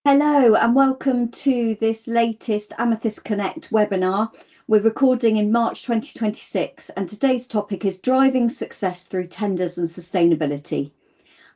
Hello and welcome to this latest Amethyst Connect webinar. We're recording in March 2026 and today's topic is driving success through tenders and sustainability.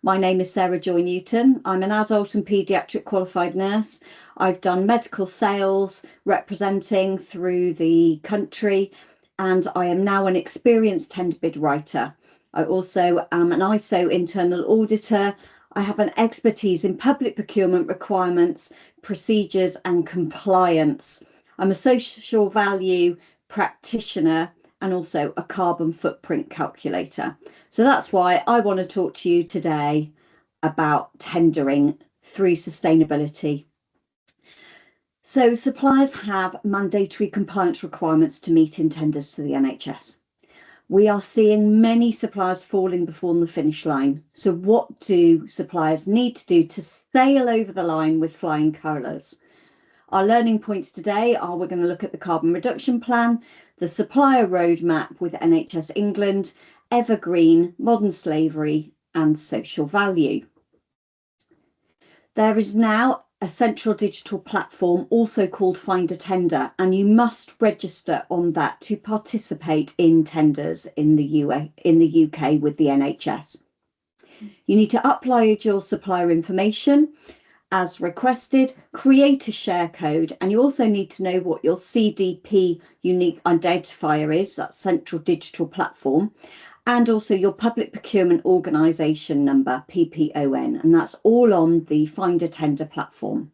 My name is Sarah Joy Newton. I'm an adult and paediatric qualified nurse. I've done medical sales representing through the country and I am now an experienced tender bid writer. I also am an ISO internal auditor. I have an expertise in public procurement requirements, procedures and compliance. I'm a social value practitioner and also a carbon footprint calculator. So that's why I want to talk to you today about tendering through sustainability. So suppliers have mandatory compliance requirements to meet in tenders to the NHS. We are seeing many suppliers falling before the finish line. So what do suppliers need to do to sail over the line with flying colours? Our learning points today are we're going to look at the carbon reduction plan, the supplier roadmap with NHS England, Evergreen, modern slavery and social value. There is now a central digital platform also called Find a Tender, and you must register on that to participate in tenders in the UK with the NHS. You need to upload your supplier information as requested, create a share code, and you also need to know what your CDP unique identifier is, that central digital platform, and also your public procurement organisation number, PPON, and that's all on the Find a Tender platform.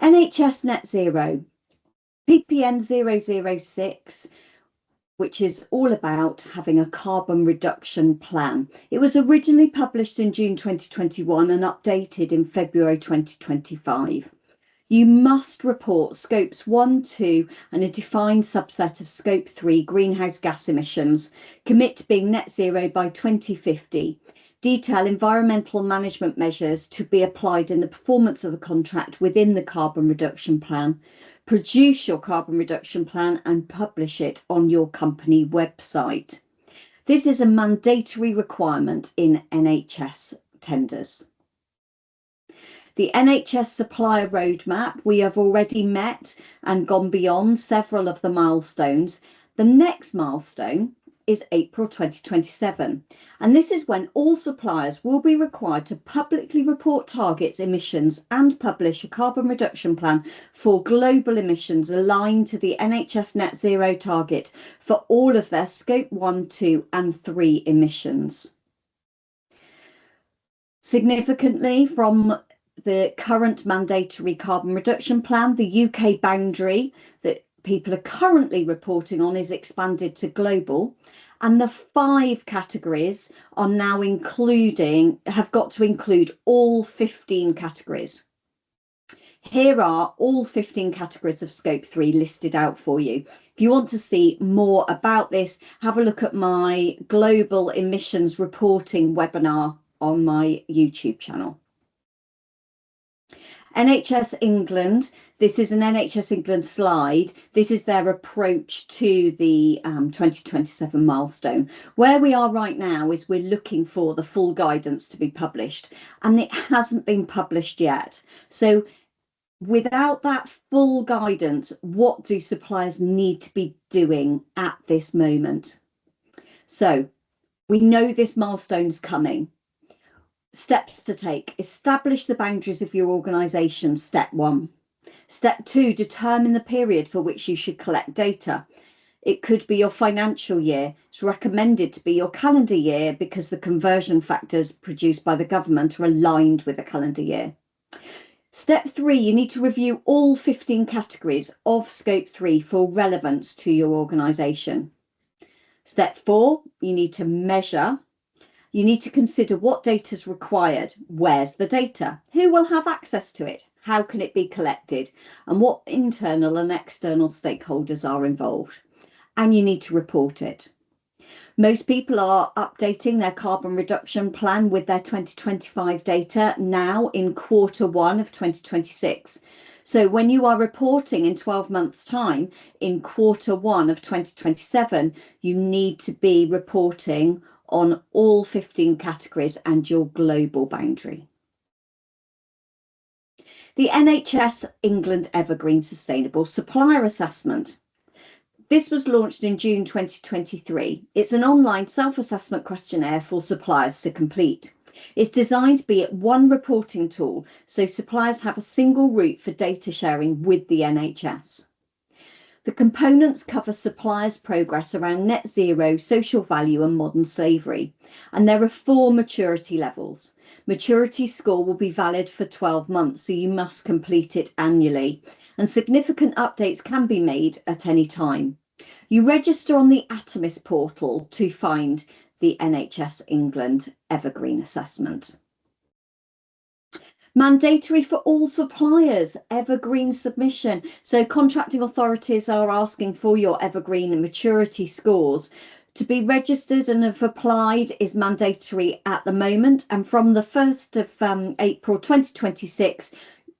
NHS Net Zero, PPN 006, which is all about having a carbon reduction plan. It was originally published in June 2021 and updated in February 2025. You must report scopes 1, 2 and a defined subset of scope 3 greenhouse gas emissions, commit to being net zero by 2050, detail environmental management measures to be applied in the performance of the contract within the carbon reduction plan, produce your carbon reduction plan and publish it on your company website. This is a mandatory requirement in NHS tenders. The NHS supplier roadmap, we have already met and gone beyond several of the milestones. The next milestone is April 2027, and this is when all suppliers will be required to publicly report targets, emissions and publish a carbon reduction plan for global emissions aligned to the NHS net zero target for all of their scope 1, 2 and 3 emissions. Significantly, from the current mandatory carbon reduction plan, the UK boundary that people are currently reporting on is expanded to global, and the 5 categories are now have got to include all 15 categories. Here are all 15 categories of scope 3 listed out for you. If you want to see more about this, have a look at my global emissions reporting webinar on my YouTube channel. NHS England, this is an NHS England slide. This is their approach to the 2027 milestone. Where we are right now is we're looking for the full guidance to be published, and it hasn't been published yet. So without that full guidance, what do suppliers need to be doing at this moment? So we know this milestone's coming. Steps to take: establish the boundaries of your organisation, step 1. Step 2, determine the period for which you should collect data. It could be your financial year. It's recommended to be your calendar year because the conversion factors produced by the government are aligned with the calendar year. Step 3, you need to review all 15 categories of scope 3 for relevance to your organisation. Step 4, you need to measure. You need to consider what data is required. Where's the data? Who will have access to it? How can it be collected? And what internal and external stakeholders are involved? And you need to report it. Most people are updating their carbon reduction plan with their 2025 data now in Q1 of 2026. So when you are reporting in 12 months' time in Q1 of 2027, you need to be reporting on all 15 categories and your global boundary. The NHS England Evergreen Sustainable Supplier Assessment. This was launched in June 2023. It's an online self-assessment questionnaire for suppliers to complete. It's designed to be one reporting tool, so suppliers have a single route for data sharing with the NHS. The components cover suppliers' progress around net zero, social value and modern slavery. And there are 4 maturity levels. Maturity score will be valid for 12 months, so you must complete it annually. And significant updates can be made at any time. You register on the Atomis portal to find the NHS England Evergreen Assessment. Mandatory for all suppliers, Evergreen submission. So contracting authorities are asking for your Evergreen maturity scores. To be registered and have applied is mandatory at the moment, and from the 1st of April 2026,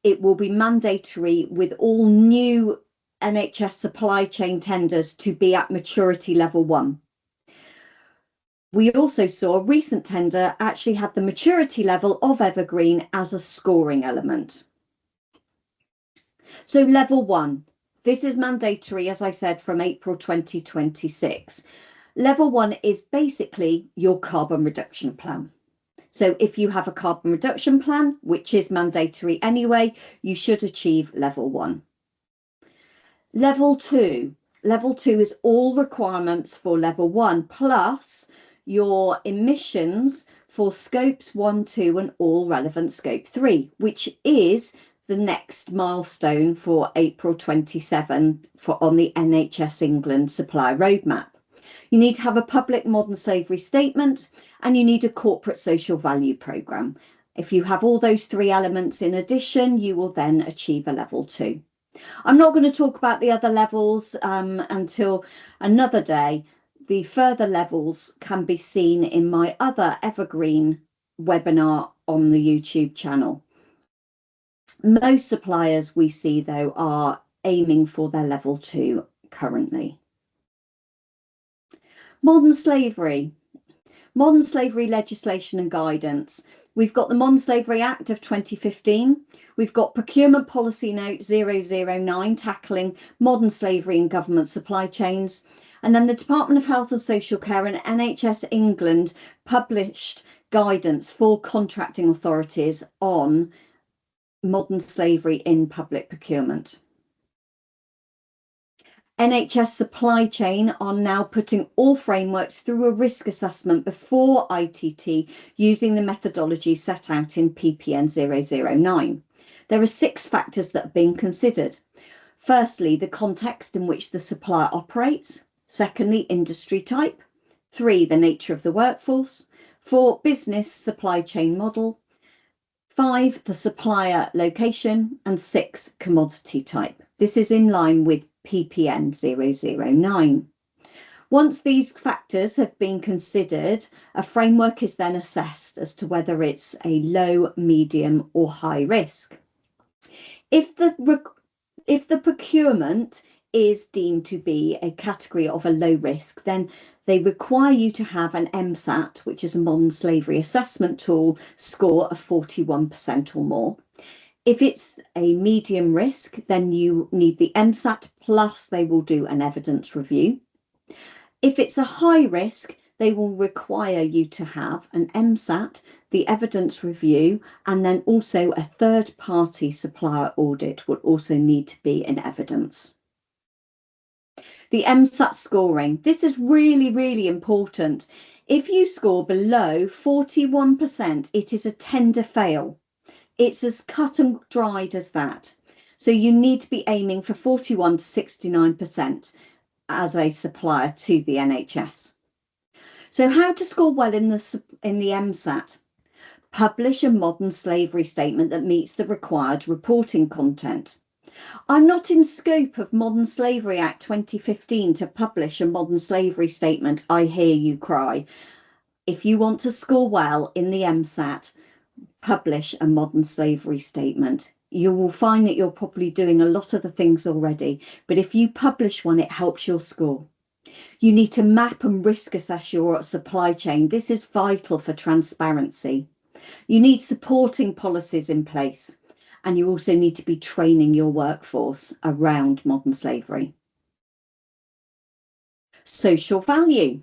it will be mandatory with all new NHS supply chain tenders to be at maturity level 1. We also saw a recent tender actually had the maturity level of Evergreen as a scoring element. So level 1, this is mandatory, as I said, from April 2026. Level 1 is basically your carbon reduction plan. So if you have a carbon reduction plan, which is mandatory anyway, you should achieve level 1. Level 2. Level 2 is all requirements for level 1 plus your emissions for scopes 1, 2 and all relevant scope 3, which is the next milestone for April 27 on the NHS England supply roadmap. You need to have a public modern slavery statement and you need a corporate social value programme. If you have all those 3 elements in addition, you will then achieve a level 2. I'm not going to talk about the other levels until another day. The further levels can be seen in my other Evergreen webinar on the YouTube channel. Most suppliers we see, though, are aiming for their level 2 currently. Modern slavery legislation and guidance. We've got the Modern Slavery Act of 2015. We've got Procurement Policy Note 009 tackling modern slavery in government supply chains. And then the Department of Health and Social Care and NHS England published guidance for contracting authorities on modern slavery in public procurement. NHS supply chain are now putting all frameworks through a risk assessment before ITT using the methodology set out in PPN 009. There are 6 factors that are being considered. Firstly, the context in which the supplier operates. Secondly, industry type. 3, the nature of the workforce. 4, business supply chain model. 5, the supplier location. And 6, commodity type. This is in line with PPN 009. Once these factors have been considered, a framework is then assessed as to whether it's a low, medium or high risk. If the procurement is deemed to be a category of a low risk, then they require you to have an MSAT, which is a modern slavery assessment tool, score of 41% or more. If it's a medium risk, then you need the MSAT plus they will do an evidence review. If it's a high risk, they will require you to have an MSAT, the evidence review, and then also a third-party supplier audit will also need to be in evidence. The MSAT scoring. This is really, really important. If you score below 41%, it is a tender fail. It's as cut and dried as that. So you need to be aiming for 41 to 69% as a supplier to the NHS. So how to score well in the MSAT? Publish a modern slavery statement that meets the required reporting content. I'm not in scope of Modern Slavery Act 2015 to publish a modern slavery statement. I hear you cry. If you want to score well in the MSAT, publish a modern slavery statement. You will find that you're probably doing a lot of the things already, but if you publish one, it helps your score. You need to map and risk assess your supply chain. This is vital for transparency. You need supporting policies in place. and you also need to be training your workforce around modern slavery. Social value.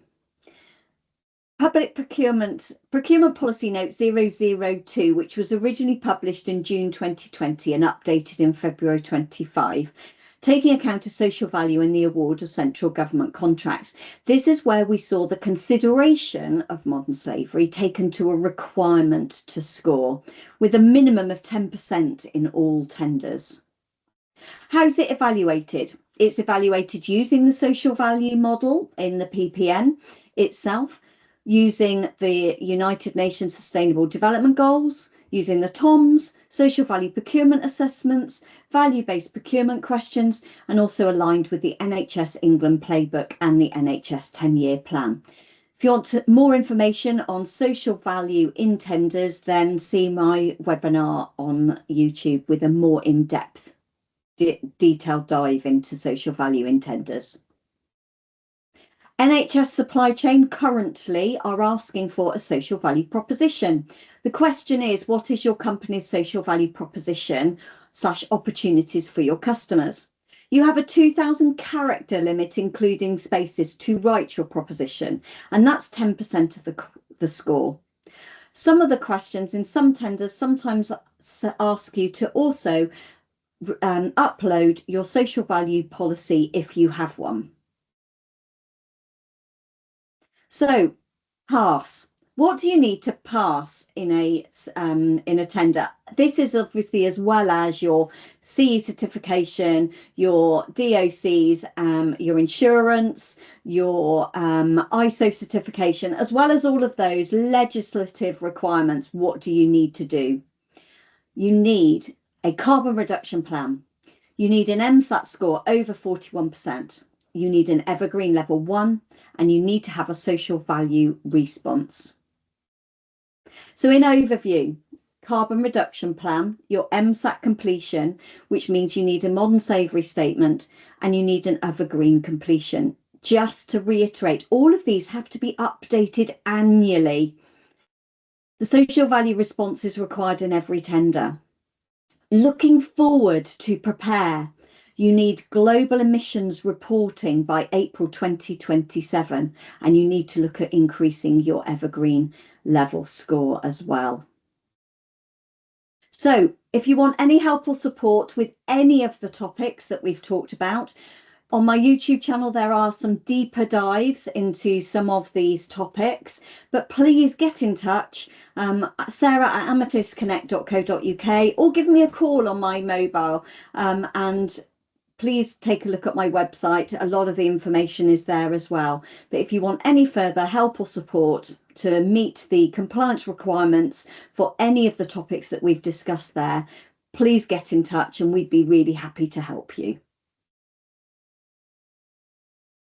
Public procurement policy note 002, which was originally published in June 2020 and updated in February 25, taking account of social value in the award of central government contracts. This is where we saw the consideration of modern slavery taken to a requirement to score, with a minimum of 10% in all tenders. How's it evaluated? It's evaluated using the social value model in the PPN itself, using the United Nations Sustainable Development Goals, using the TOMS, social value procurement assessments, value-based procurement questions, and also aligned with the NHS England playbook and the NHS 10-year plan. If you want more information on social value in tenders, then see my webinar on YouTube with a more in-depth, detailed dive into social value in tenders. NHS supply chain currently are asking for a social value proposition. The question is, what is your company's social value proposition / opportunities for your customers? You have a 2,000 character limit, including spaces, to write your proposition, and that's 10% of the score. Some of the questions in some tenders sometimes ask you to also upload your social value policy if you have one. So, pass. What do you need to pass in a tender? This is obviously as well as your CE certification, your DOCs, your insurance, your ISO certification, as well as all of those legislative requirements. What do you need to do? You need a carbon reduction plan. You need an MSAT score over 41%. You need an Evergreen level 1, and you need to have a social value response. So in overview, carbon reduction plan, your MSAT completion, which means you need a modern slavery statement, and you need an Evergreen completion. Just to reiterate, all of these have to be updated annually. The social value response is required in every tender. Looking forward to prepare, you need global emissions reporting by April 2027, and you need to look at increasing your Evergreen level score as well. So if you want any help or support with any of the topics that we've talked about, on my YouTube channel, there are some deeper dives into some of these topics, but please get in touch, sarah@amethystconnect.co.uk, or give me a call on my mobile, and please take a look at my website. A lot of the information is there as well. But if you want any further help or support to meet the compliance requirements for any of the topics that we've discussed there, please get in touch and we'd be really happy to help you.